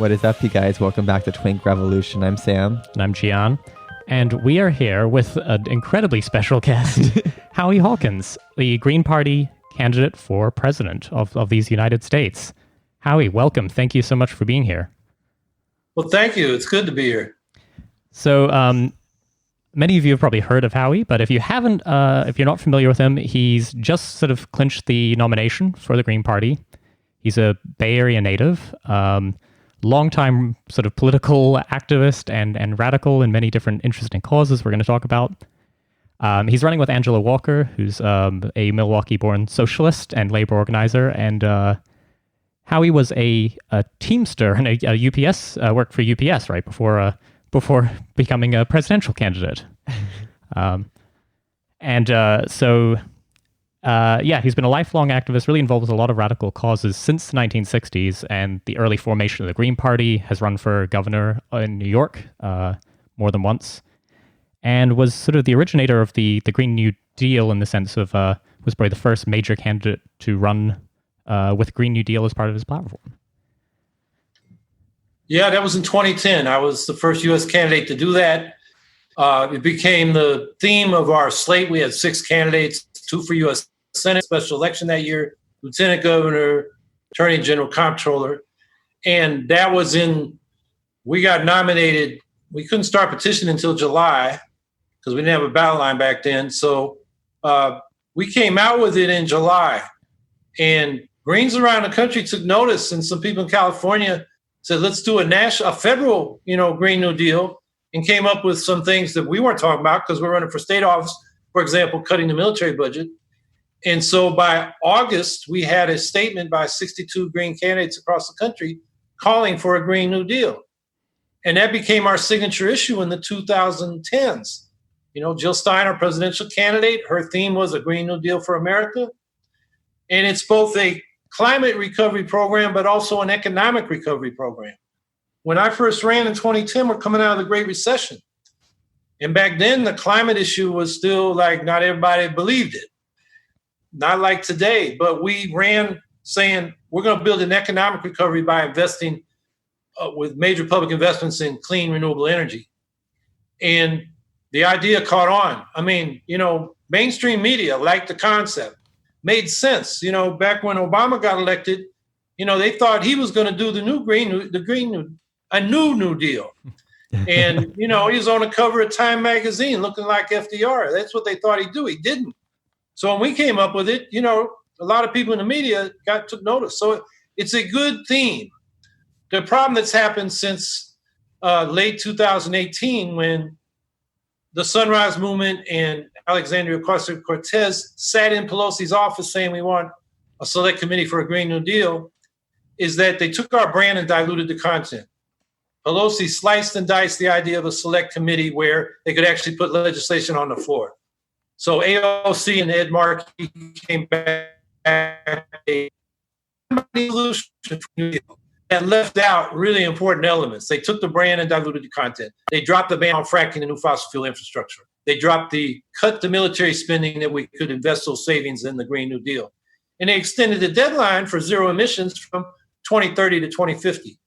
What is up, you guys? Welcome back to Twink Revolution. I'm Sam. And I'm Gian. And we are here with an incredibly special guest, Howie Hawkins, the Green Party candidate for president of these United States. Howie, welcome. Thank you so much for being here. Well, thank you. It's good to be here. So, many of you have probably heard of Howie, but if you haven't, if you're not familiar with him, he's just sort of clinched the nomination for the Green Party. He's a Bay Area native, longtime sort of political activist and radical in many different interesting causes we're going to talk about. He's running with Angela Walker, who's a Milwaukee-born socialist and labor organizer, and Howie was a Teamster and a UPS, worked for UPS right before becoming a presidential candidate. He's been a lifelong activist, really involved with a lot of radical causes since the 1960s and the early formation of the Green Party, has run for governor in New York more than once, and was sort of the originator of the Green New Deal in the sense of was probably the first major candidate to run with Green New Deal as part of his platform. Yeah, that was in 2010. I was the first U.S. candidate to do that. It became the theme of our slate. We had 6 candidates, 2 for U.S. Senate special election that year, Lieutenant Governor, Attorney General, Comptroller. And that was we got nominated. We couldn't start petitioning until July because we didn't have a ballot line back then. So we came out with it in July. And Greens around the country took notice, and some people in California said, let's do a federal, Green New Deal, and came up with some things that we weren't talking about because we're running for state office, for example, cutting the military budget. And so by August, we had a statement by 62 Green candidates across the country calling for a Green New Deal. And that became our signature issue in the 2010s. Jill Stein, our presidential candidate, her theme was a Green New Deal for America. And it's both a climate recovery program, but also an economic recovery program. When I first ran in 2010, we're coming out of the Great Recession. And back then, the climate issue was still like not everybody believed it. Not like today, but we ran saying we're going to build an economic recovery by investing with major public investments in clean, renewable energy. And the idea caught on. I mean, mainstream media liked the concept. Made sense. Back when Obama got elected, they thought he was going to do the new New Deal. And, he was on the cover of Time magazine looking like FDR. That's what they thought he'd do. He didn't. So when we came up with it, a lot of people in the media took notice. So it's a good theme. The problem that's happened since late 2018 when the Sunrise Movement and Alexandria Ocasio-Cortez sat in Pelosi's office saying we want a select committee for a Green New Deal, is that they took our brand and diluted the content. Pelosi sliced and diced the idea of a select committee where they could actually put legislation on the floor. So AOC and Ed Markey came back a solution for New Deal that left out really important elements. They took the brand and diluted the content. They dropped the ban on fracking and new fossil fuel infrastructure. They dropped cut the military spending that we could invest those savings in the Green New Deal. And they extended the deadline for zero emissions from 2030 to 2050.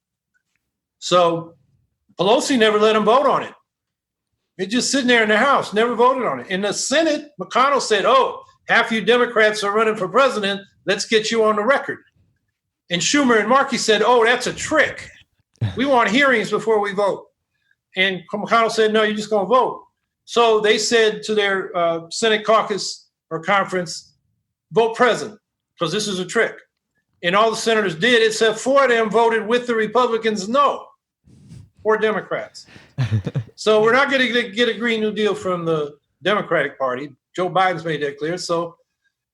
So Pelosi never let them vote on it. They're just sitting there in the House, never voted on it. In the Senate, McConnell said, half you Democrats are running for president. Let's get you on the record. And Schumer and Markey said, that's a trick. We want hearings before we vote. And McConnell said, no, you're just going to vote. So they said to their Senate caucus or conference, vote present, because this is a trick. And all the senators did, except 4 of them voted with the Republicans no, or Democrats. So we're not going to get a Green New Deal from the Democratic Party. Joe Biden's made that clear. So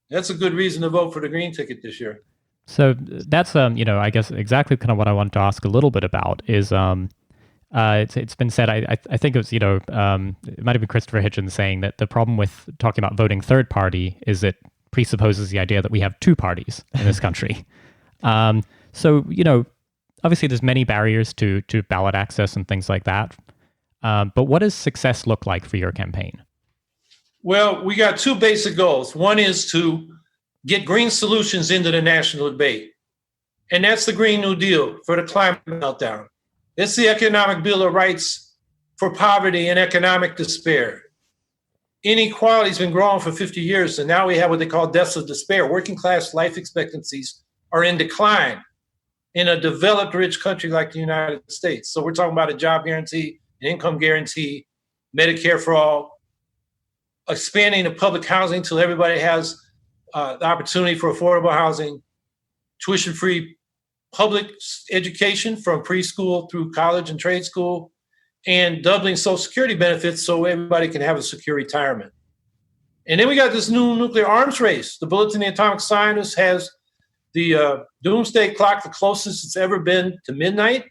that's a good reason to vote for the Green ticket this year. So that's, I guess exactly kind of what I wanted to ask a little bit about is, it's been said, I think it was, it might have been Christopher Hitchens saying that the problem with talking about voting third party is it presupposes the idea that we have 2 parties in this country. So, obviously there's many barriers to ballot access and things like that. But what does success look like for your campaign? Well, we got 2 basic goals. One is to get green solutions into the national debate. And that's the Green New Deal for the climate meltdown. It's the economic Bill of Rights for poverty and economic despair. Inequality has been growing for 50 years, and now we have what they call deaths of despair. Working class life expectancies are in decline in a developed, rich country like the United States. So we're talking about a job guarantee, an income guarantee, Medicare for all, expanding the public housing till everybody has the opportunity for affordable housing, tuition-free public education from preschool through college and trade school, and doubling Social Security benefits so everybody can have a secure retirement. And then we got this new nuclear arms race. The Bulletin of the Atomic Scientist has the doomsday clock the closest it's ever been to midnight.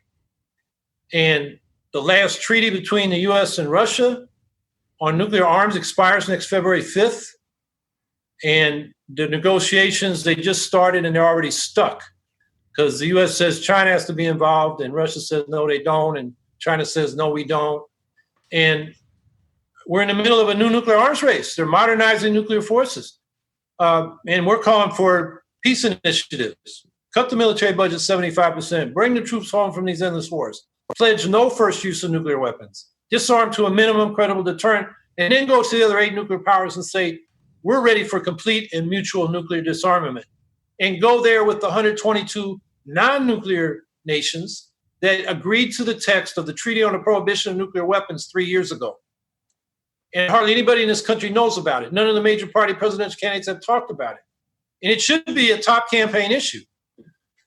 And the last treaty between the US and Russia on nuclear arms expires next February 5th. And the negotiations, they just started and they're already stuck because the US says China has to be involved and Russia says, no, they don't. And China says, no, we don't. And we're in the middle of a new nuclear arms race. They're modernizing nuclear forces. And we're calling for peace initiatives. Cut the military budget 75%. Bring the troops home from these endless wars. Pledge no first use of nuclear weapons. Disarm to a minimum credible deterrent. And then go to the other 8 nuclear powers and say, we're ready for complete and mutual nuclear disarmament. And go there with the 122 non-nuclear nations that agreed to the text of the Treaty on the Prohibition of Nuclear Weapons 3 years ago. And hardly anybody in this country knows about it. None of the major party presidential candidates have talked about it. And it should be a top campaign issue.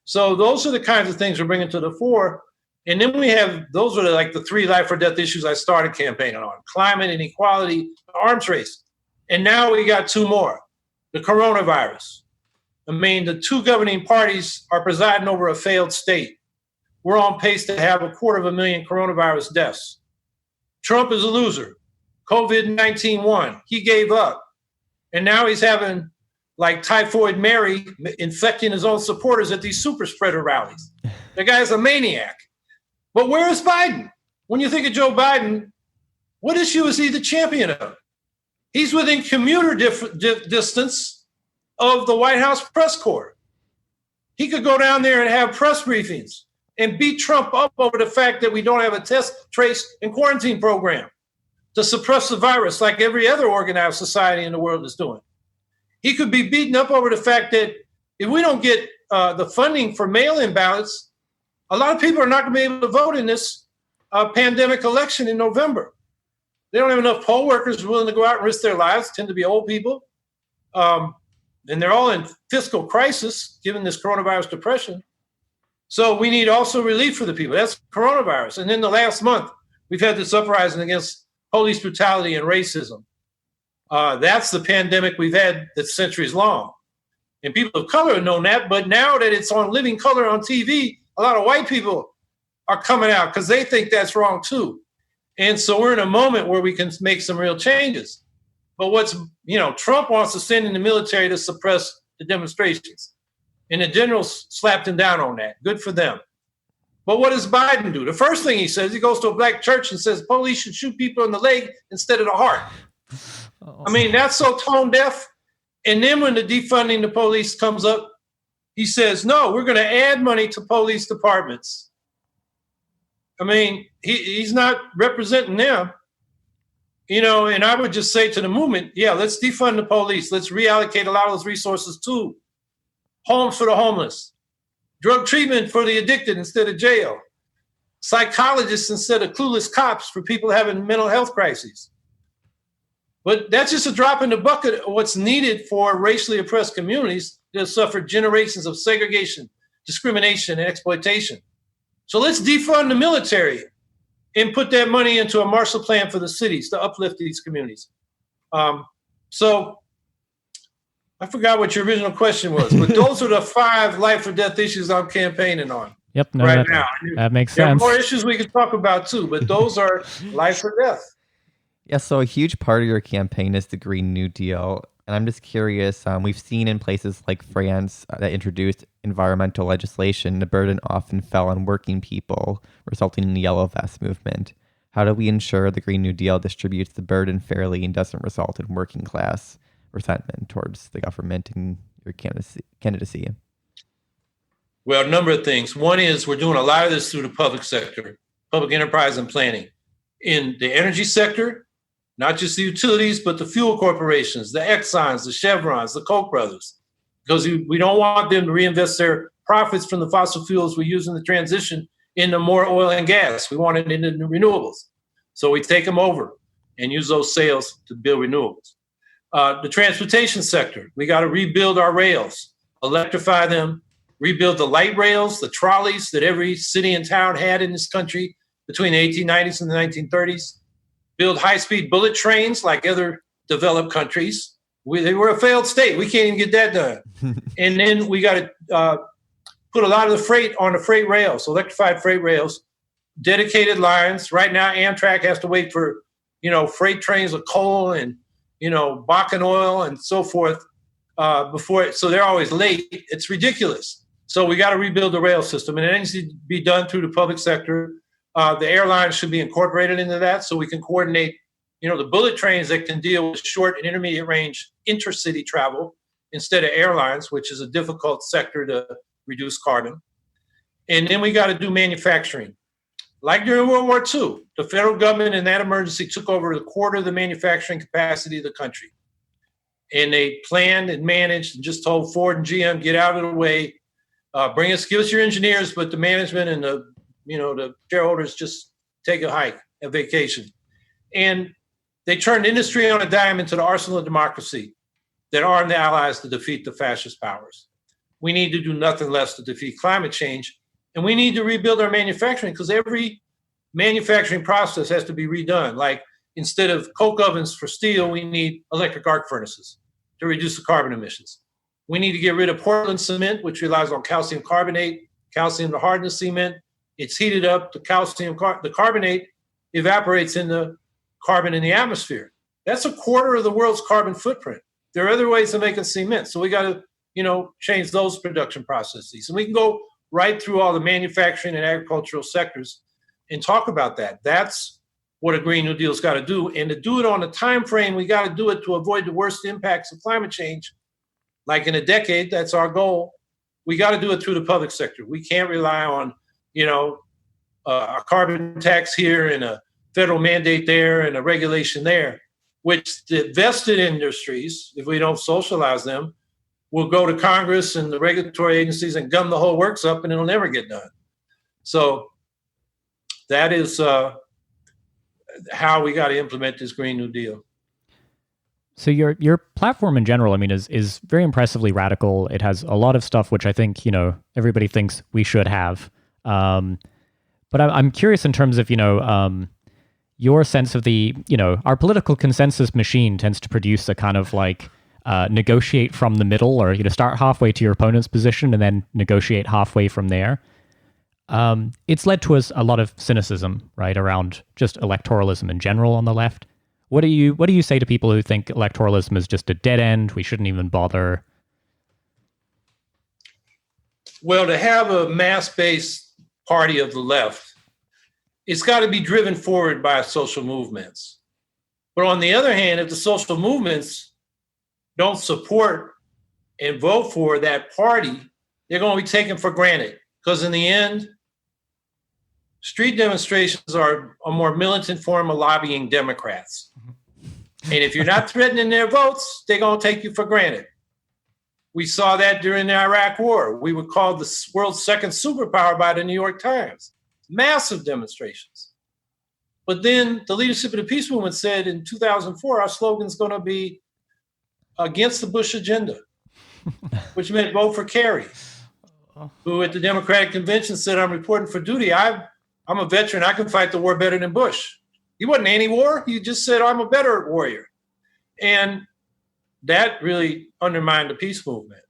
So those are the kinds of things we're bringing to the fore. And then we have, those are like the 3 life or death issues I started campaigning on: climate, inequality, arms race. And now we got 2 more: the coronavirus. I mean, the 2 governing parties are presiding over a failed state. We're on pace to have 250,000 coronavirus deaths. Trump is a loser. COVID-19 won. He gave up. And now he's having like Typhoid Mary infecting his own supporters at these super spreader rallies. The guy's a maniac. But where is Biden? When you think of Joe Biden, what issue is he the champion of? He's within commuter distance of the White House press corps. He could go down there and have press briefings and beat Trump up over the fact that we don't have a test, trace, and quarantine program to suppress the virus like every other organized society in the world is doing. He could be beaten up over the fact that if we don't get the funding for mail-in ballots, a lot of people are not going to be able to vote in this pandemic election in November. They don't have enough poll workers willing to go out and risk their lives, tend to be old people. And they're all in fiscal crisis, given this coronavirus depression. So we need also relief for the people. That's coronavirus. And then the last month, we've had this uprising against police brutality and racism. That's the pandemic we've had that's centuries long. And people of color have known that, but now that it's on living color on TV, a lot of white people are coming out because they think that's wrong too. And so we're in a moment where we can make some real changes. But Trump wants to send in the military to suppress the demonstrations. And the generals slapped him down on that. Good for them. But what does Biden do? The first thing he says, he goes to a black church and says, police should shoot people in the leg instead of the heart. Oh. I mean, that's so tone deaf. And then when the defunding the police comes up, he says, no, we're going to add money to police departments. I mean, he's not representing them. And I would just say to the movement, yeah, let's defund the police. Let's reallocate a lot of those resources to homes for the homeless, drug treatment for the addicted instead of jail, psychologists instead of clueless cops for people having mental health crises. But that's just a drop in the bucket of what's needed for racially oppressed communities that have suffered generations of segregation, discrimination, and exploitation. So let's defund the military and put that money into a Marshall Plan for the cities to uplift these communities. So I forgot what your original question was, but those are the 5 life or death issues I'm campaigning on. Yep, no, right now. That makes sense. There are more issues we could talk about too, but those are life or death. Yeah, so a huge part of your campaign is the Green New Deal. And I'm just curious, we've seen in places like France that introduced environmental legislation, the burden often fell on working people, resulting in the Yellow Vest movement. How do we ensure the Green New Deal distributes the burden fairly and doesn't result in working class resentment towards the government and your candidacy? Well, a number of things. One is we're doing a lot of this through the public sector, public enterprise and planning. In the energy sector, not just the utilities, but the fuel corporations, the Exxons, the Chevrons, the Koch brothers, because we don't want them to reinvest their profits from the fossil fuels we use in the transition into more oil and gas. We want it into renewables. So we take them over and use those sales to build renewables. The transportation sector, we got to rebuild our rails, electrify them, rebuild the light rails, the trolleys that every city and town had in this country between the 1890s and the 1930s, build high-speed bullet trains like other developed countries. They were a failed state. We can't even get that done. And then we got to put a lot of the freight on the freight rails, electrified freight rails, dedicated lines. Right now, Amtrak has to wait for, freight trains with coal and, Bakken oil and so forth so they're always late. It's ridiculous. So we got to rebuild the rail system, and it needs to be done through the public sector. The airlines should be incorporated into that so we can coordinate, the bullet trains that can deal with short and intermediate range intercity travel instead of airlines, which is a difficult sector to reduce carbon. And then we got to do manufacturing. Like during World War II, the federal government in that emergency took over a quarter of the manufacturing capacity of the country. And they planned and managed and just told Ford and GM, get out of the way, give us your engineers, but the management and the shareholders just take a hike, a vacation. And they turned industry on a dime into the arsenal of democracy that armed the allies to defeat the fascist powers. We need to do nothing less to defeat climate change. And we need to rebuild our manufacturing because every manufacturing process has to be redone. Like instead of coke ovens for steel, we need electric arc furnaces to reduce the carbon emissions. We need to get rid of Portland cement, which relies on calcium carbonate, calcium to harden the cement. It's heated up, the carbonate evaporates in the carbon in the atmosphere. That's a quarter of the world's carbon footprint. There are other ways of making cement. So we got to, change those production processes. And we can go right through all the manufacturing and agricultural sectors and talk about that. That's what a Green New Deal's got to do. And to do it on a time frame, we got to do it to avoid the worst impacts of climate change. Like in a decade, that's our goal. We got to do it through the public sector. We can't rely on, a carbon tax here and a federal mandate there and a regulation there, which the vested industries, if we don't socialize them, will go to Congress and the regulatory agencies and gum the whole works up and it'll never get done. So that is how we got to implement this Green New Deal. So your platform in general, is very impressively radical. It has a lot of stuff which I think, everybody thinks we should have. But I'm curious in terms of, your sense of the, our political consensus machine tends to produce a kind of like negotiate from the middle, or start halfway to your opponent's position and then negotiate halfway from there. It's led to a lot of cynicism, right, around just electoralism in general on the left. What do you say to people who think electoralism is just a dead end? We shouldn't even bother. Well, to have a mass-based party of the left, it's got to be driven forward by social movements. But on the other hand, if the social movements don't support and vote for that party, they're going to be taken for granted. Because in the end, street demonstrations are a more militant form of lobbying Democrats. And if you're not threatening their votes, they're going to take you for granted. We saw that during the Iraq War. We were called the world's second superpower by the New York Times. Massive demonstrations. But then the leadership of the peace movement said in 2004, our slogan's going to be against the Bush agenda, which meant vote for Kerry, who at the Democratic Convention said, I'm reporting for duty. I'm a veteran. I can fight the war better than Bush. He wasn't anti-war. He just said, I'm a better warrior. And that really undermined the peace movement.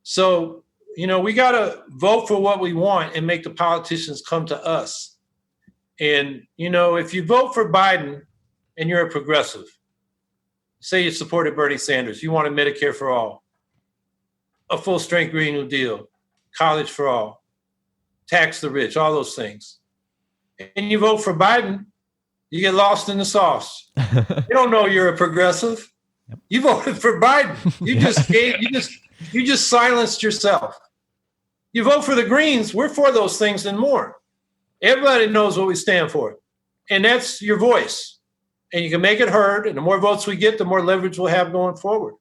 So, we got to vote for what we want and make the politicians come to us. And, if you vote for Biden and you're a progressive, say you supported Bernie Sanders, you wanted Medicare for all, a full-strength Green New Deal, college for all, tax the rich, all those things. And you vote for Biden, you get lost in the sauce. They don't know you're a progressive. Yep. You voted for Biden. You just silenced yourself. You vote for the Greens, we're for those things and more. Everybody knows what we stand for. And that's your voice. And you can make it heard. And the more votes we get, the more leverage we'll have going forward.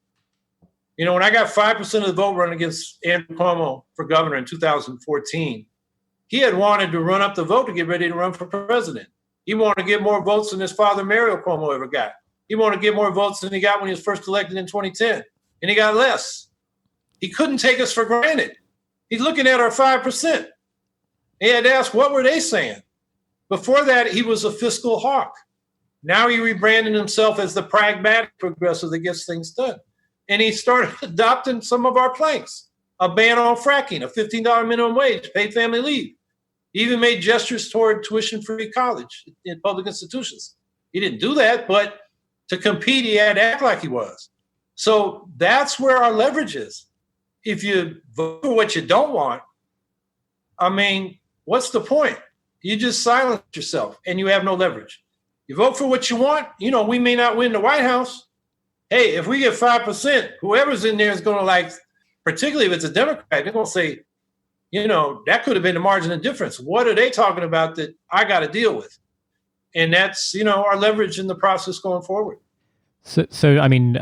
You know, when I got 5% of the vote running against Andrew Cuomo for governor in 2014, he had wanted to run up the vote to get ready to run for president. He wanted to get more votes than his father, Mario Cuomo, ever got. He wanted to get more votes than he got when he was first elected in 2010. And he got less. He couldn't take us for granted. He's looking at our 5%. He had to ask, what were they saying? Before that, he was a fiscal hawk. Now he rebranded himself as the pragmatic progressive that gets things done. And he started adopting some of our planks, a ban on fracking, a $15 minimum wage, paid family leave. He even made gestures toward tuition-free college in public institutions. He didn't do that, but to compete, he had to act like he was. So that's where our leverage is. If you vote for what you don't want, I mean, what's the point? You just silence yourself and you have no leverage. You vote for what you want, you know, we may not win the White House. Hey, if we get 5%, whoever's in there is going to, like, particularly if it's a Democrat, they're going to say, you know, that could have been the margin of difference. What are they talking about that I got to deal with? And that's, you know, our leverage in the process going forward. So I mean,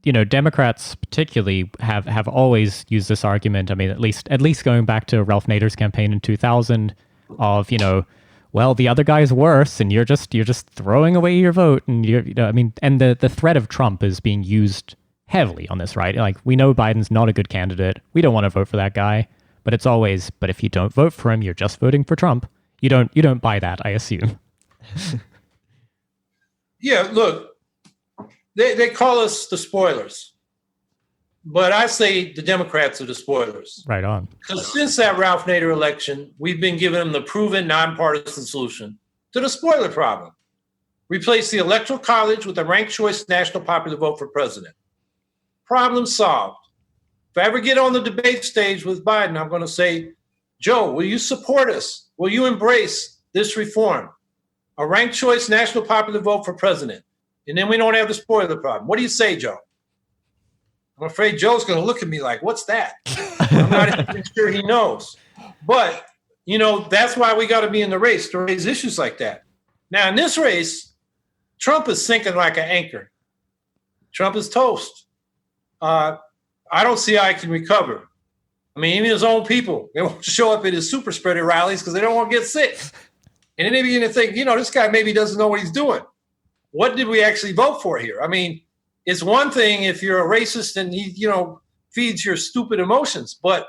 you know, Democrats particularly have always used this argument. I mean, at least going back to Ralph Nader's campaign in 2000 of, you know, well, the other guy's worse and you're just throwing away your vote. And you know, I mean, and the threat of Trump is being used heavily on this, right? Like, we know Biden's not a good candidate. We don't want to vote for that guy. But it's always, but if you don't vote for him, you're just voting for Trump. You don't buy that, I assume. Yeah, look, they call us the spoilers. But I say the Democrats are the spoilers. Right on. Because since that Ralph Nader election, we've been giving them the proven nonpartisan solution to the spoiler problem. Replace the Electoral College with a ranked choice national popular vote for president. Problem solved. If I ever get on the debate stage with Biden, I'm going to say, Joe, will you support us? Will you embrace this reform? A ranked choice national popular vote for president. And then we don't have the spoiler problem. What do you say, Joe? I'm afraid Joe's going to look at me like, what's that? I'm not even sure he knows. But, you know, that's why we got to be in the race to raise issues like that. Now, in this race, Trump is sinking like an anchor. Trump is toast. I don't see how he can recover. I mean, even his own people, they won't show up at his super spreader rallies because they don't want to get sick. And then they begin to think, you know, this guy maybe doesn't know what he's doing. What did we actually vote for here? I mean, it's one thing if you're a racist and he, you know, feeds your stupid emotions. But,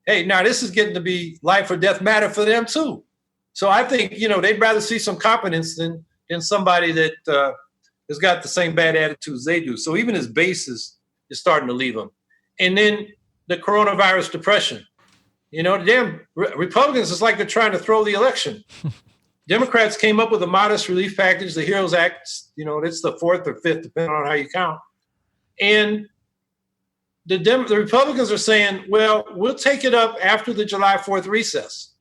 hey, now this is getting to be life or death matter for them, too. So I think, you know, they'd rather see some competence than somebody that has got the same bad attitudes they do. So even his base is starting to leave him. And then the coronavirus depression. You know, the damn Republicans, it's like they're trying to throw the election. Democrats came up with a modest relief package, the HEROES Act. You know, it's the fourth or fifth, depending on how you count. And the Republicans are saying, well, we'll take it up after the July 4th recess.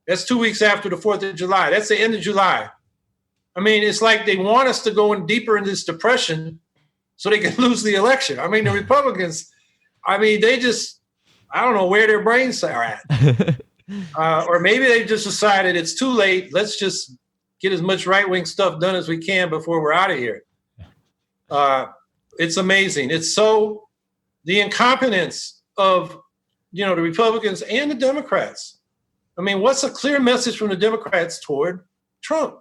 That's 2 weeks after the 4th of July. That's the end of July. I mean, it's like they want us to go in deeper in this depression so they can lose the election. I mean, the Republicans, I mean, they just, I don't know where their brains are at. Or maybe they just decided it's too late. Let's just get as much right-wing stuff done as we can before we're out of here. It's amazing. It's so, the incompetence of, you know, the Republicans and the Democrats. I mean, what's a clear message from the Democrats toward Trump?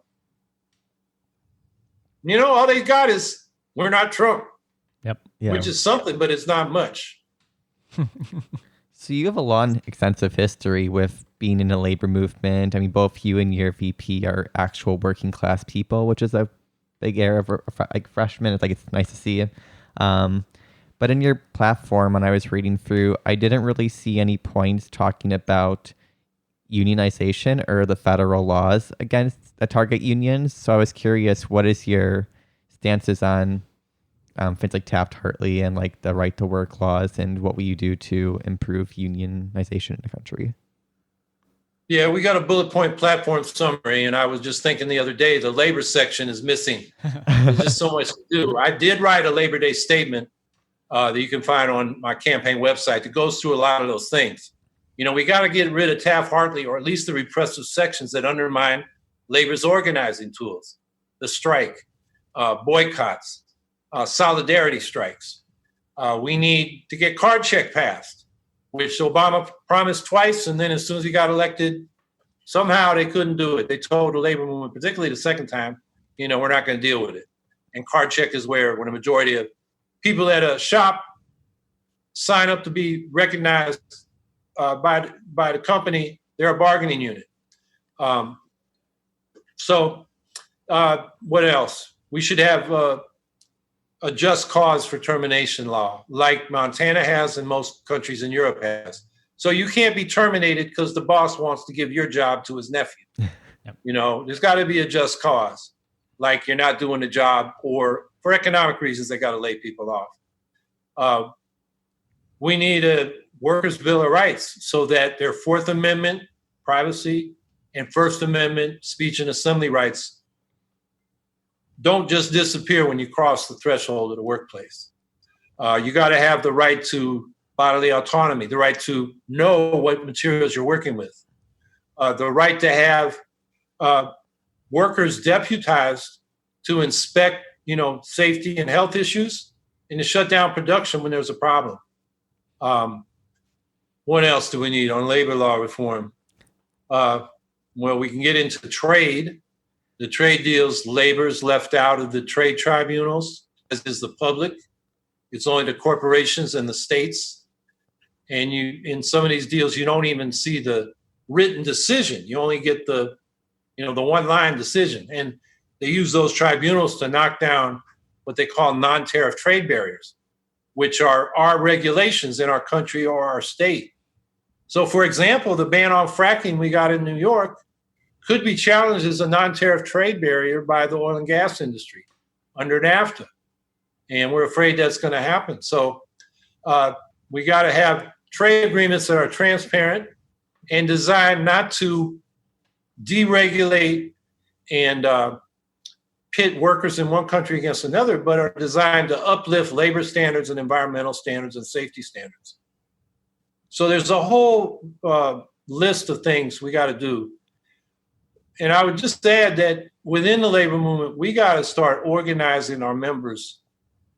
You know, all they got is, we're not Trump. Yep. Yeah. Which is something, but it's not much. So you have a long, extensive history with being in the labor movement. I mean, both you and your VP are actual working class people, which is a big area of like freshmen. It's like, it's nice to see you. But in your platform, when I was reading through, I didn't really see any points talking about unionization or the federal laws against the target unions. So I was curious, what is your stances on things like Taft-Hartley and like the right to work laws, and what will you do to improve unionization in the country? Yeah, we got a bullet point platform summary, and I was just thinking the other day, the labor section is missing. There's just so much to do. I did write a Labor Day statement that you can find on my campaign website that goes through a lot of those things. We got to get rid of Taft-Hartley, or at least the repressive sections that undermine labor's organizing tools, the strike, boycotts, solidarity strikes. We need to get card check passed, which Obama promised twice, and then as soon as he got elected, somehow they couldn't do it. They told the labor movement, particularly the second time, we're not going to deal with it. And card check is where when a majority of people at a shop sign up to be recognized by the company, they're a bargaining unit. So what else? We should have a just cause for termination law, like Montana has and most countries in Europe has. So you can't be terminated because the boss wants to give your job to his nephew. Yep. There's got to be a just cause, like you're not doing the job, or for economic reasons, they got to lay people off. We need a workers' bill of rights so that their Fourth Amendment privacy and First Amendment speech and assembly rights don't just disappear when you cross the threshold of the workplace. You got to have the right to bodily autonomy, the right to know what materials you're working with, the right to have workers deputized to inspect, safety and health issues, and to shut down production when there's a problem. What else do we need on labor law reform? Well, we can get into trade. The trade deals, labor's left out of the trade tribunals, as is the public. It's only the corporations and the states. And in some of these deals, you don't even see the written decision. You only get the one-line decision. And they use those tribunals to knock down what they call non-tariff trade barriers, which are our regulations in our country or our state. So, for example, the ban on fracking we got in New York could be challenged as a non-tariff trade barrier by the oil and gas industry under NAFTA. And we're afraid that's going to happen. So we got to have trade agreements that are transparent and designed not to deregulate and pit workers in one country against another, but are designed to uplift labor standards and environmental standards and safety standards. So there's a whole list of things we got to do. And I would just add that within the labor movement, we got to start organizing our members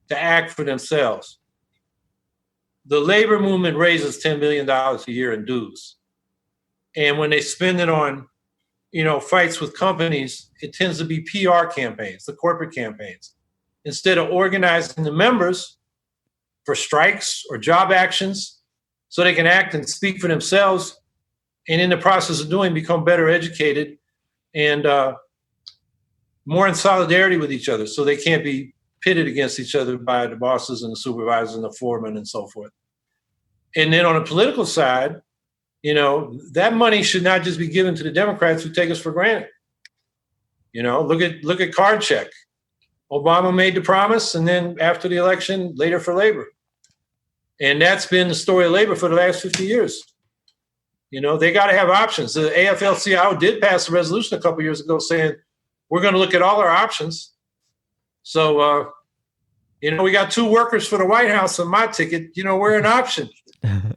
to act for themselves. The labor movement raises $10 billion a year in dues. And when they spend it on, fights with companies, it tends to be PR campaigns, the corporate campaigns, instead of organizing the members for strikes or job actions so they can act and speak for themselves, and in the process of doing, become better educated and more in solidarity with each other, so they can't be pitted against each other by the bosses and the supervisors and the foremen and so forth. And then on the political side, that money should not just be given to the Democrats who take us for granted. Look at card check. Obama made the promise, and then after the election, later for labor. And that's been the story of labor for the last 50 years. They got to have options. The AFL-CIO did pass a resolution a couple of years ago saying, we're going to look at all our options. So, we got 2 workers for the White House on my ticket. We're an option.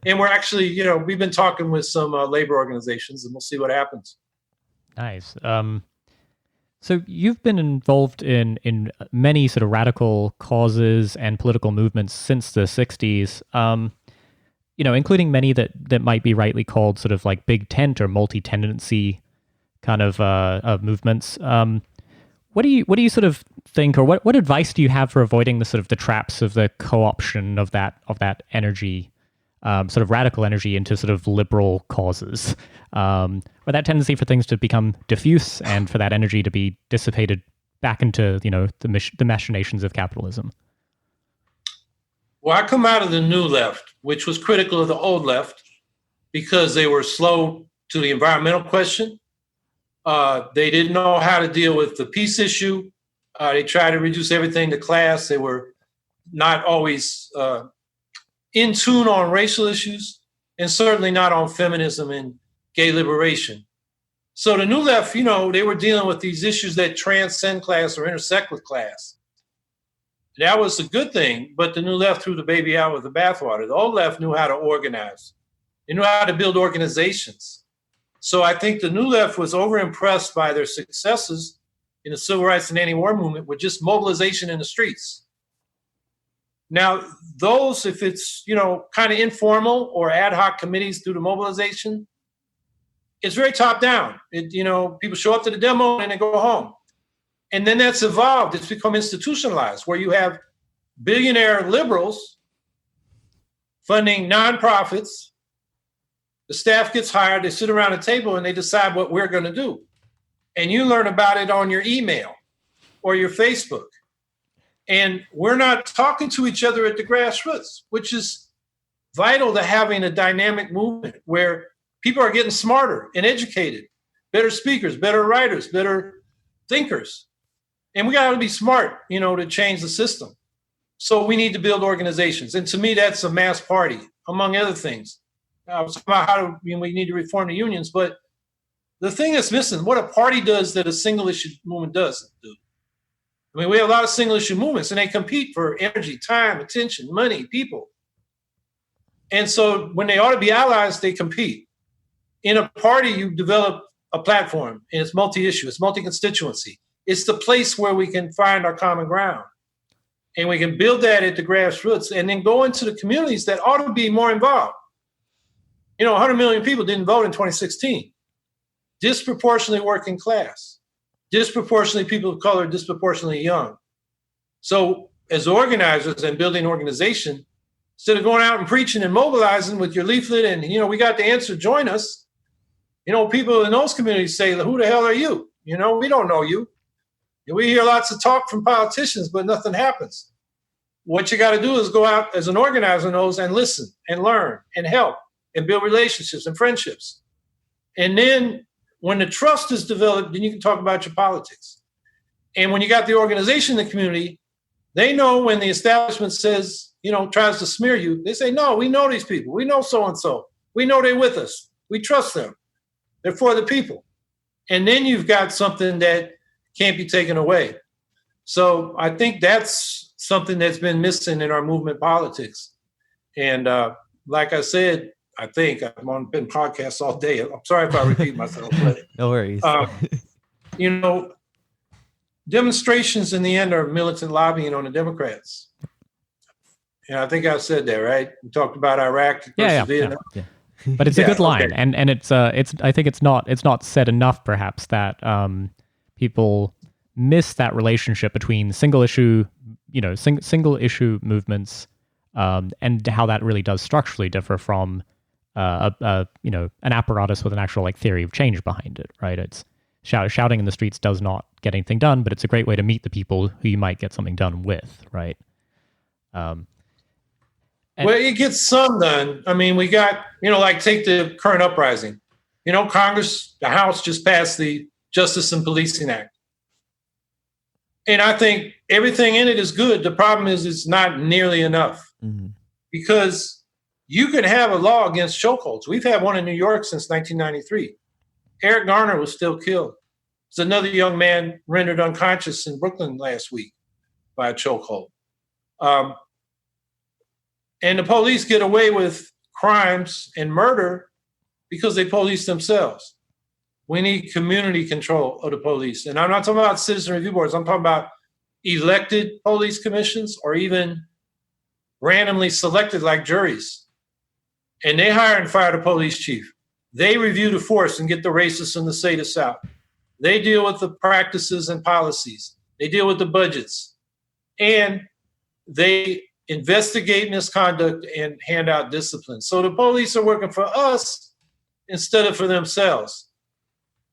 And we're actually, we've been talking with some labor organizations, and we'll see what happens. Nice. So you've been involved in many sort of radical causes and political movements since the 60s. Including many that might be rightly called sort of like big tent or multi-tendency kind of movements. What do you sort of think, or what advice do you have for avoiding the sort of the traps of the co-option of that energy, sort of radical energy, into sort of liberal causes, or that tendency for things to become diffuse and for that energy to be dissipated back into the machinations of capitalism? Well, I come out of the new left, which was critical of the old left because they were slow to the environmental question. They didn't know how to deal with the peace issue. They tried to reduce everything to class. They were not always in tune on racial issues, and certainly not on feminism and gay liberation. So the new left, they were dealing with these issues that transcend class or intersect with class. That was a good thing, but the new left threw the baby out with the bathwater. The old left knew how to organize. They knew how to build organizations. So I think the New Left was overimpressed by their successes in the civil rights and anti-war movement with just mobilization in the streets. Now, those, if it's, kind of informal or ad hoc committees through the mobilization, it's very top down. People show up to the demo and they go home. And then that's evolved. It's become institutionalized, where you have billionaire liberals funding nonprofits. The staff gets hired, they sit around a table and they decide what we're going to do. And you learn about it on your email or your Facebook. And we're not talking to each other at the grassroots, which is vital to having a dynamic movement where people are getting smarter and educated, better speakers, better writers, better thinkers. And we got to be smart, to change the system. So we need to build organizations. And to me, that's a mass party, among other things. I was talking about we need to reform the unions, but the thing that's missing, what a party does that a single issue movement doesn't do. I mean, we have a lot of single issue movements and they compete for energy, time, attention, money, people. And so when they ought to be allies, they compete. In a party, you develop a platform and it's multi-issue, it's multi-constituency. It's the place where we can find our common ground. And we can build that at the grassroots and then go into the communities that ought to be more involved. 100 million people didn't vote in 2016. Disproportionately working class, disproportionately people of color, disproportionately young. So as organizers and building an organization, instead of going out and preaching and mobilizing with your leaflet and, we got the answer, join us. People in those communities say, who the hell are you? We don't know you. We hear lots of talk from politicians, but nothing happens. What you got to do is go out as an organizer knows and listen and learn and help and build relationships and friendships. And then when the trust is developed, then you can talk about your politics. And when you got the organization in the community, they know when the establishment says, tries to smear you, they say, no, we know these people. We know so-and-so. We know they're with us. We trust them. They're for the people. And then you've got something that can't be taken away. So I think that's something that's been missing in our movement politics. And like I said, I think I've been podcasts all day. I'm sorry if I repeat myself. But, no worries. Demonstrations in the end are militant lobbying on the Democrats. And I think I've said that, right? We talked about Iraq versus Vietnam. Yeah. But it's a good line, okay. and it's I think it's not said enough perhaps that people miss that relationship between single issue movements and how that really does structurally differ from an apparatus with an actual theory of change behind it, right? It's shouting in the streets does not get anything done, but it's a great way to meet the people who you might get something done with, right? Well, it gets some done. I mean, we got, take the current uprising. Congress, the House just passed the Justice and Policing Act. And I think everything in it is good. The problem is it's not nearly enough. Mm-hmm. Because you can have a law against chokeholds. We've had one in New York since 1993. Eric Garner was still killed. There's another young man rendered unconscious in Brooklyn last week by a chokehold. And the police get away with crimes and murder because they police themselves. We need community control of the police. And I'm not talking about citizen review boards. I'm talking about elected police commissions or even randomly selected like juries. And they hire and fire the police chief. They review the force and get the racists and the sadists out. They deal with the practices and policies. They deal with the budgets. And they investigate misconduct and hand out discipline. So the police are working for us instead of for themselves,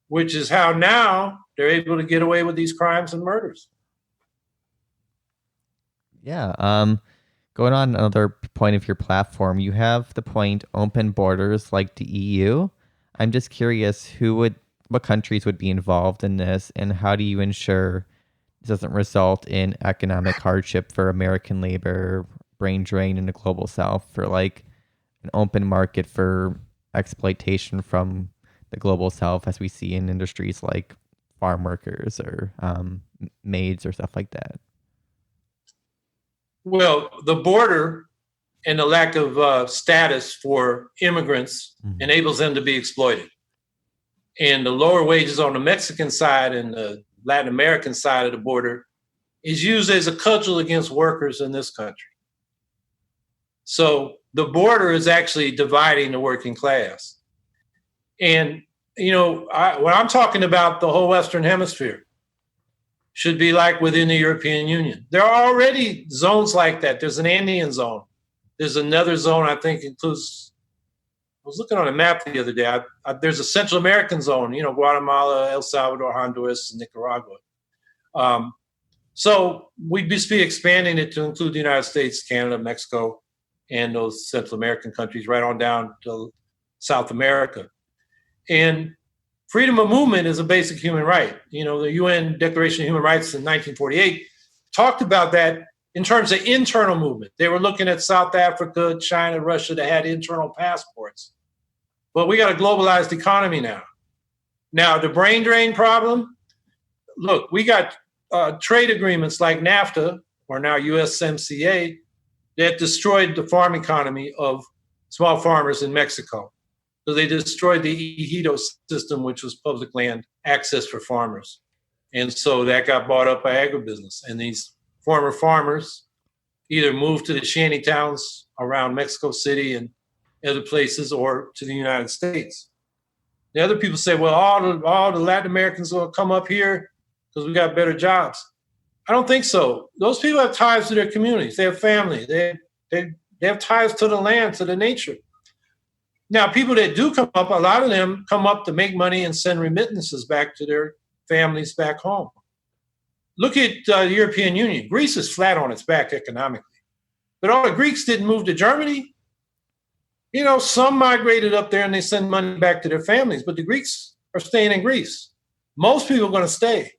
which is how now they're able to get away with these crimes and murders. Yeah. Going on another point of your platform, you have the point open borders like the EU. I'm just curious what countries would be involved in this, and how do you ensure this doesn't result in economic hardship for American labor, brain drain in the global south, for an open market for exploitation from the global south, as we see in industries like farm workers or maids or stuff like that? Well, the border and the lack of status for immigrants enables them to be exploited. And the lower wages on the Mexican side and the Latin American side of the border is used as a cudgel against workers in this country. So the border is actually dividing the working class. And, when I'm talking about the whole Western Hemisphere should be like within the European Union. There are already zones like that. There's an Andean zone. There's another zone I think includes, I was looking on a map the other day. There's a Central American zone, Guatemala, El Salvador, Honduras, and Nicaragua. So we'd just be expanding it to include the United States, Canada, Mexico, and those Central American countries right on down to South America. And freedom of movement is a basic human right. The UN Declaration of Human Rights in 1948 talked about that in terms of internal movement. They were looking at South Africa, China, Russia that had internal passports. But we got a globalized economy now. Now, the brain drain problem, look, we got trade agreements like NAFTA, or now USMCA, that destroyed the farm economy of small farmers in Mexico. So they destroyed the ejido system, which was public land access for farmers. And so that got bought up by agribusiness. And these former farmers either moved to the shanty towns around Mexico City and other places or to the United States. The other people say, well, all the Latin Americans will come up here because we got better jobs. I don't think so. Those people have ties to their communities. They have family. They have ties to the land, to the nature. Now, people that do come up, a lot of them come up to make money and send remittances back to their families back home. Look at the European Union. Greece is flat on its back economically. But all the Greeks didn't move to Germany. Some migrated up there and they send money back to their families, but the Greeks are staying in Greece. Most people are going to stay.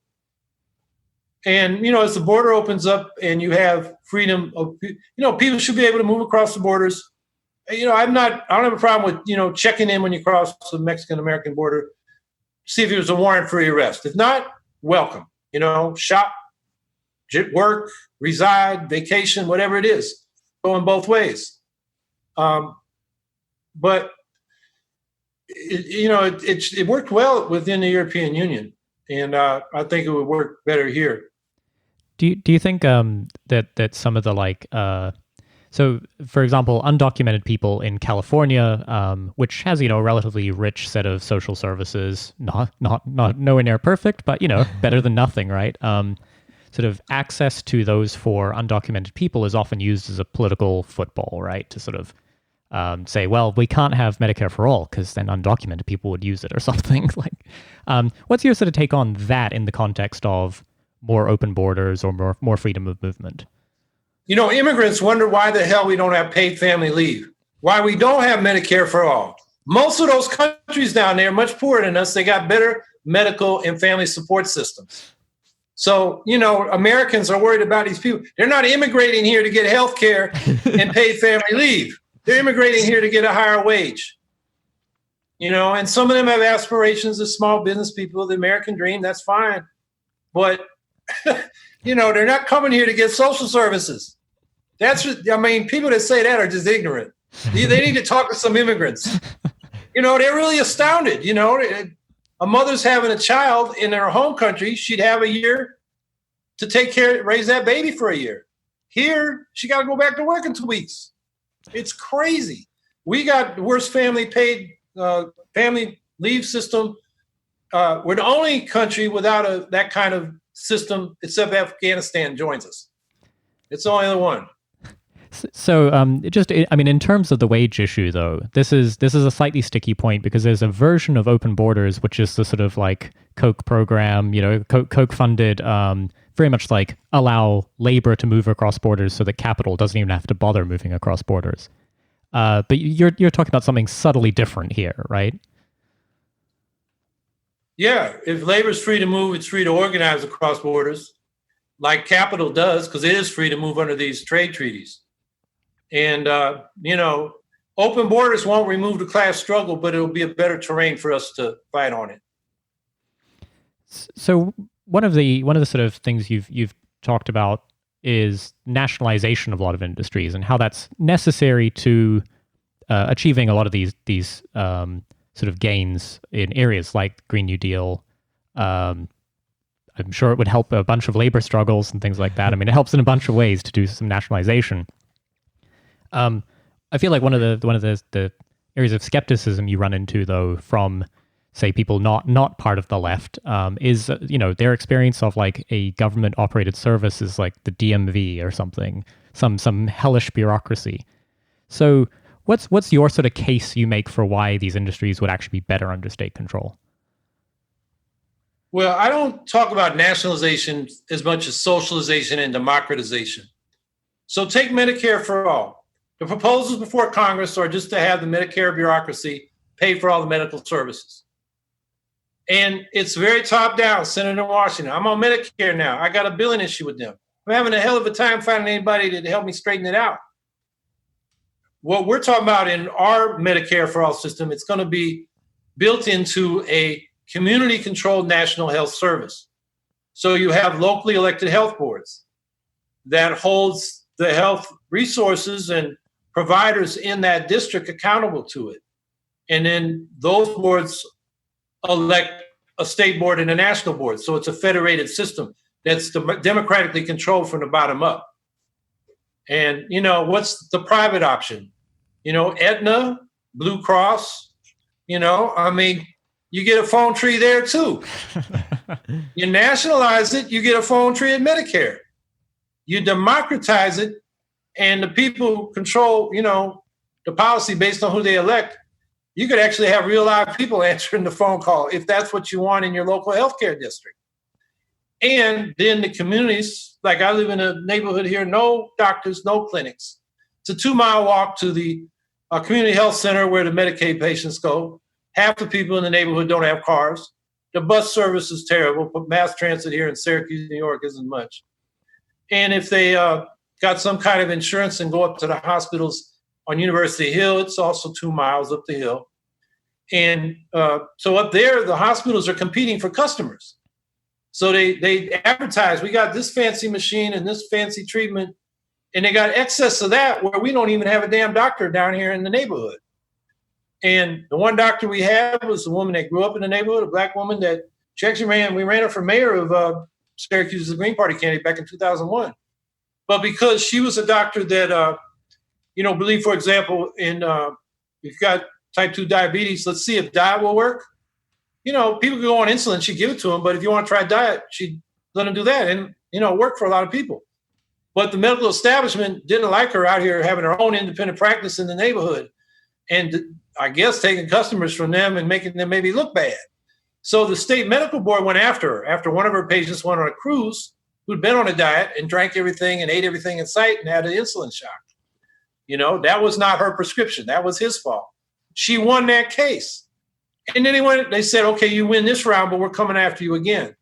And, as the border opens up and you have freedom of, people should be able to move across the borders. I don't have a problem with, checking in when you cross the Mexican-American border, see if there's a warrant for your arrest. If not, welcome. Shop, work, reside, vacation, whatever it is, going both ways. But it worked well within the European Union, and I think it would work better here. Do you think that some of the so for example, undocumented people in California, which has a relatively rich set of social services, not nowhere near perfect, but better than nothing, right? Sort of access to those for undocumented people is often used as a political football, right? To sort of say, well, we can't have Medicare for all because then undocumented people would use it or something. What's your sort of take on that in the context of more open borders or more freedom of movement? Immigrants wonder why the hell we don't have paid family leave, why we don't have Medicare for all. Most of those countries down there are much poorer than us. They got better medical and family support systems. So, Americans are worried about these people. They're not immigrating here to get health care and paid family leave. They're immigrating here to get a higher wage. And some of them have aspirations as small business people, the American dream, that's fine. But, they're not coming here to get social services. People that say that are just ignorant. They need to talk to some immigrants. They're really astounded. A mother's having a child in her home country, she'd have a year to raise that baby for a year. Here, she got to go back to work in 2 weeks. It's crazy. We got the worst family leave system. We're the only country without that kind of system, except Afghanistan joins us. It's the only other one. So, in terms of the wage issue, though, this is a slightly sticky point because there's a version of open borders, which is the sort of like Koch program, Koch funded, very much like allow labor to move across borders so that capital doesn't even have to bother moving across borders. But you're talking about something subtly different here, right? Yeah, if labor is free to move, it's free to organize across borders, like capital does, because it is free to move under these trade treaties. And, open borders won't remove the class struggle, but it'll be a better terrain for us to fight on it. So one of the sort of things you've talked about is nationalization of a lot of industries and how that's necessary to achieving a lot of these sort of gains in areas like Green New Deal. I'm sure it would help a bunch of labor struggles and things like that. I mean, it helps in a bunch of ways to do some nationalization. I feel like one of the areas of skepticism you run into, though, from say people not part of the left, is their experience of like a government operated service is like the DMV or something, some hellish bureaucracy. So what's your sort of case you make for why these industries would actually be better under state control? Well, I don't talk about nationalization as much as socialization and democratization. So take Medicare for all. The proposals before Congress are just to have the Medicare bureaucracy pay for all the medical services. And it's very top down, Senator Washington. I'm on Medicare now. I got a billing issue with them. I'm having a hell of a time finding anybody to help me straighten it out. What we're talking about in our Medicare for all system, it's going to be built into a community-controlled national health service. So you have locally elected health boards that holds the health resources and providers in that district accountable to it. And then those boards elect a state board and a national board. So it's a federated system that's democratically controlled from the bottom up. And, what's the private option? Aetna, Blue Cross, you get a phone tree there too. You nationalize it, you get a phone tree at Medicare. You democratize it, and the people control, the policy based on who they elect. You could actually have real live people answering the phone call if that's what you want in your local healthcare district. And then the communities, like I live in a neighborhood here, no doctors, no clinics. It's a 2-mile walk to the community health center where the Medicaid patients go. Half the people in the neighborhood don't have cars. The bus service is terrible, but mass transit here in Syracuse, New York isn't much. And if they got some kind of insurance and go up to the hospitals on University Hill, it's also 2 miles up the hill. And so up there, the hospitals are competing for customers. So they advertise, we got this fancy machine and this fancy treatment, and they got excess of that where we don't even have a damn doctor down here in the neighborhood. And the one doctor we had was a woman that grew up in the neighborhood, a black woman that she actually we ran her for mayor of Syracuse as a Green Party candidate back in 2001. But because she was a doctor that, believe, for example, in if you've got type 2 diabetes, let's see if diet will work. People can go on insulin, she'd give it to them, but if you want to try diet, she'd let them do that. And, it worked for a lot of people. But the medical establishment didn't like her out here having her own independent practice in the neighborhood. And I guess taking customers from them and making them maybe look bad. So the state medical board went after her after one of her patients went on a cruise who'd been on a diet and drank everything and ate everything in sight and had an insulin shock. That was not her prescription. That was his fault. She won that case. And then they said, okay, you win this round, but we're coming after you again.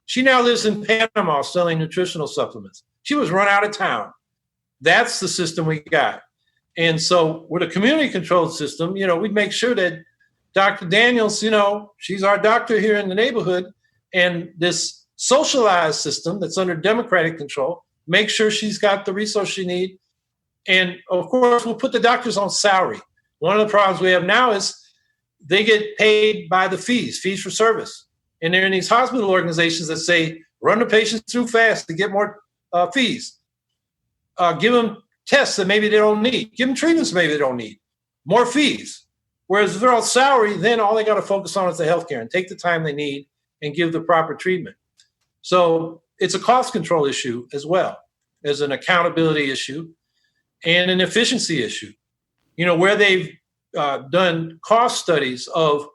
She now lives in Panama selling nutritional supplements. She was run out of town. That's the system we got. And so with a community-controlled system, we'd make sure that Dr. Daniels, she's our doctor here in the neighborhood, and this socialized system that's under Democratic control, make sure she's got the resources she needs. And, of course, we'll put the doctors on salary. One of the problems we have now is they get paid by the fees for service. And they're in these hospital organizations that say, run the patients through fast to get more fees. Give them tests that maybe they don't need. Give them treatments maybe they don't need. More fees. Whereas if they're on salary, then all they got to focus on is the healthcare and take the time they need and give the proper treatment. So it's a cost control issue as well as an accountability issue and an efficiency issue. Where they've done cost studies of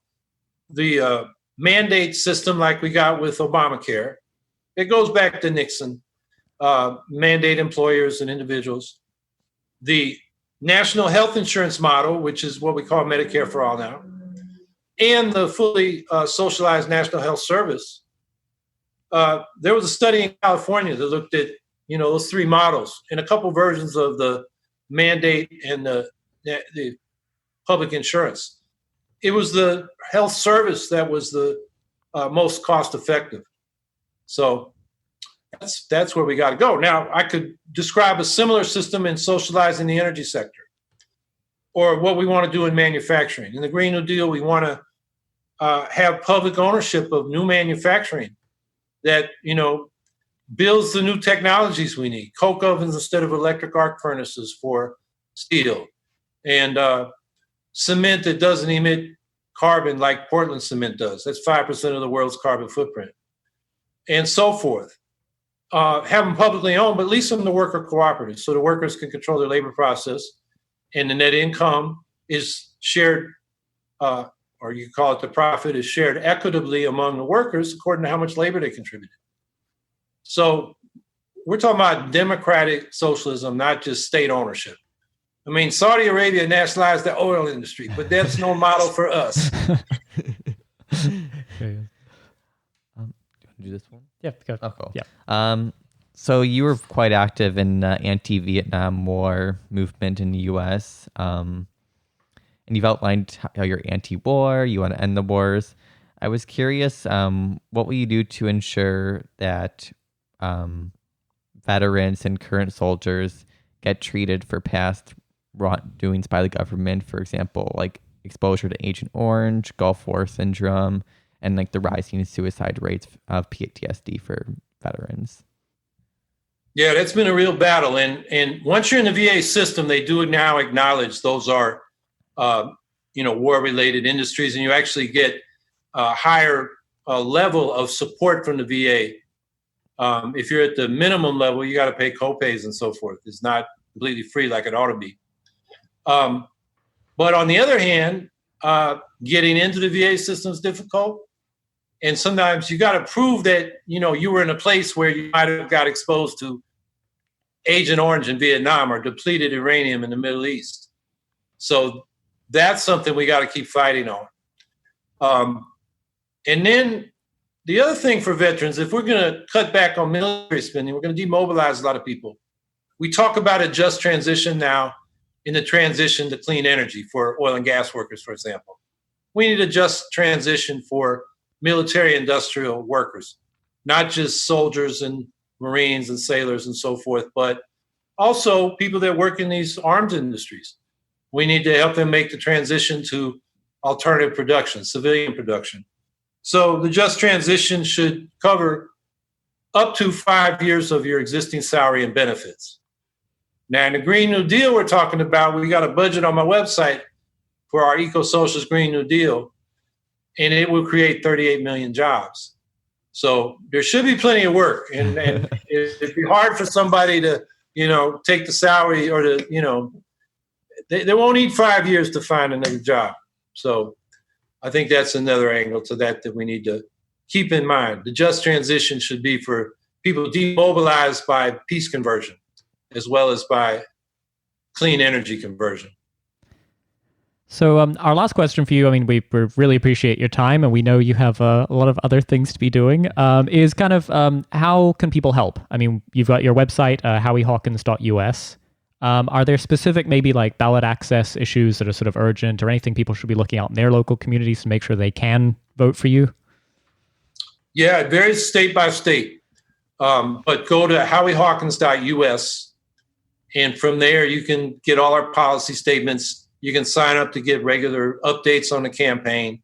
the mandate system like we got with Obamacare. It goes back to Nixon, mandate employers and individuals. The national health insurance model, which is what we call Medicare for all now, and the fully socialized national health service. There was a study in California that looked at, those 3 models and a couple versions of the mandate and the public insurance. It was the health service that was the most cost effective. So That's where we got to go. Now, I could describe a similar system in socializing the energy sector, or what we want to do in manufacturing. In the Green New Deal, we want to have public ownership of new manufacturing that, builds the new technologies we need. Coke ovens instead of electric arc furnaces for steel, and cement that doesn't emit carbon like Portland cement does. That's 5% of the world's carbon footprint, and so forth. Have them publicly owned, but lease them to worker cooperatives so the workers can control their labor process, and the net income is shared, or you call it the profit, is shared equitably among the workers according to how much labor they contributed. So we're talking about democratic socialism, not just state ownership. I mean, Saudi Arabia nationalized the oil industry, but that's no model for us. Do you want to do this one? Yeah, go. Oh, cool. Yeah. So you were quite active in the anti-Vietnam War movement in the U.S., and you've outlined how you're anti-war, you want to end the wars. I was curious, what will you do to ensure that veterans and current soldiers get treated for past wrongdoings by the government, for example, like exposure to Agent Orange, Gulf War syndrome, and like the rising suicide rates of PTSD for veterans? Yeah, that's been a real battle. And once you're in the VA system, they do now acknowledge those are, war-related industries, and you actually get a higher level of support from the VA. If you're at the minimum level, you got to pay copays and so forth. It's not completely free like it ought to be. But on the other hand, getting into the VA system is difficult. And sometimes you got to prove that, you were in a place where you might have got exposed to Agent Orange in Vietnam or depleted uranium in the Middle East. So that's something we got to keep fighting on. And then the other thing for veterans, if we're going to cut back on military spending, we're going to demobilize a lot of people. We talk about a just transition now in the transition to clean energy for oil and gas workers, for example. We need a just transition for military industrial workers, not just soldiers and Marines and sailors and so forth, but also people that work in these arms industries. We need to help them make the transition to alternative production, civilian production. So the just transition should cover up to 5 years of your existing salary and benefits. Now, in the Green New Deal we're talking about, we got a budget on my website for our Eco-Socialist Green New Deal, and it will create 38 million jobs. So there should be plenty of work, and it'd be hard for somebody to, take the salary or to, they won't need 5 years to find another job. So I think that's another angle to that we need to keep in mind. The just transition should be for people demobilized by peace conversion, as well as by clean energy conversion. So our last question for you, I mean, we really appreciate your time, and we know you have a lot of other things to be doing, is kind of how can people help? I mean, you've got your website, howiehawkins.us. Are there specific maybe like ballot access issues that are sort of urgent, or anything people should be looking out in their local communities to make sure they can vote for you? Yeah, it varies state by state. But go to howiehawkins.us, and from there you can get all our policy statements. You can sign up to get regular updates on the campaign.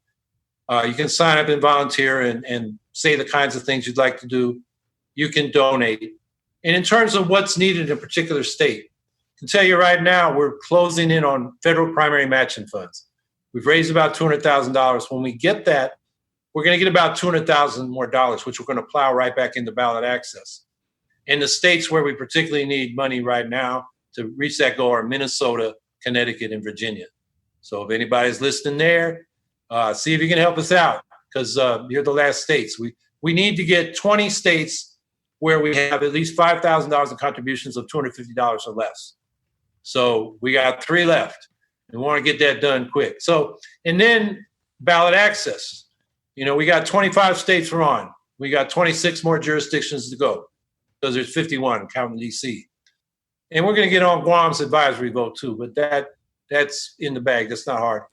You can sign up and volunteer and say the kinds of things you'd like to do. You can donate. And in terms of what's needed in a particular state, I can tell you right now, we're closing in on federal primary matching funds. We've raised about $200,000. When we get that, we're going to get about $200,000 more dollars, which we're going to plow right back into ballot access. And the states where we particularly need money right now to reach that goal are Minnesota, Connecticut, and Virginia. So if anybody's listening there, see if you can help us out, because you're the last states. We need to get 20 states where we have at least $5,000 in contributions of $250 or less. So we got 3 left, and we want to get that done quick. So, and then ballot access. We got 25 states we're on. We got 26 more jurisdictions to go, because there's 51 counting DC. And we're going to get on Guam's advisory vote too, but that's in the bag. That's not hard.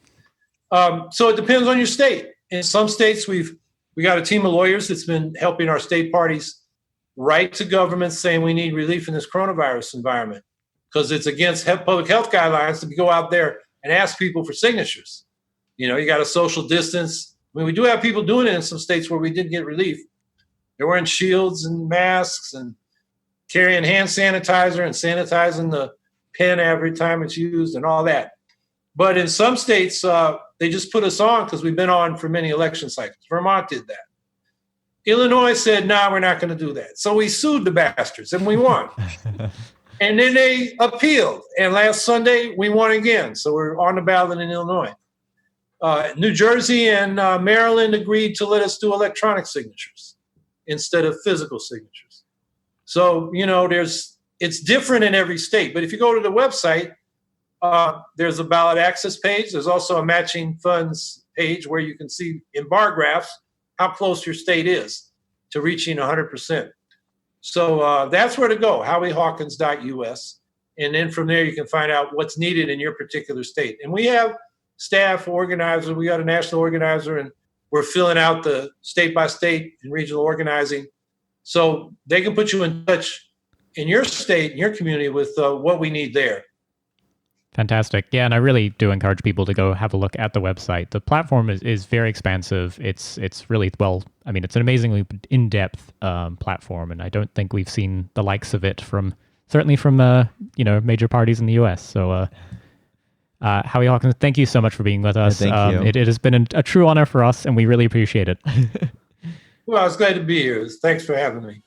So it depends on your state. In some states, we got a team of lawyers that's been helping our state parties write to government saying we need relief in this coronavirus environment, because it's against public health guidelines to go out there and ask people for signatures. You got to social distance. I mean, we do have people doing it in some states where we did get relief. They're wearing shields and masks and carrying hand sanitizer and sanitizing the pen every time it's used and all that. But in some states, they just put us on because we've been on for many election cycles. Vermont did that. Illinois said, we're not going to do that. So we sued the bastards and we won. And then they appealed. And last Sunday, we won again. So we're on the ballot in Illinois. New Jersey and Maryland agreed to let us do electronic signatures instead of physical signatures. So, it's different in every state. But if you go to the website, there's a ballot access page. There's also a matching funds page where you can see in bar graphs how close your state is to reaching 100%. So that's where to go, howiehawkins.us. And then from there, you can find out what's needed in your particular state. And we have staff organizers. We got a national organizer, and we're filling out the state by state and regional organizing. So they can put you in touch in your state, in your community with what we need there. Fantastic. Yeah, and I really do encourage people to go have a look at the website. The platform is very expansive. It's really, it's an amazingly in-depth platform, and I don't think we've seen the likes of it certainly from major parties in the U.S. So, Howie Hawkins, thank you so much for being with us. Thank you. It has been a true honor for us, and we really appreciate it. Well, I was glad to be here. Thanks for having me.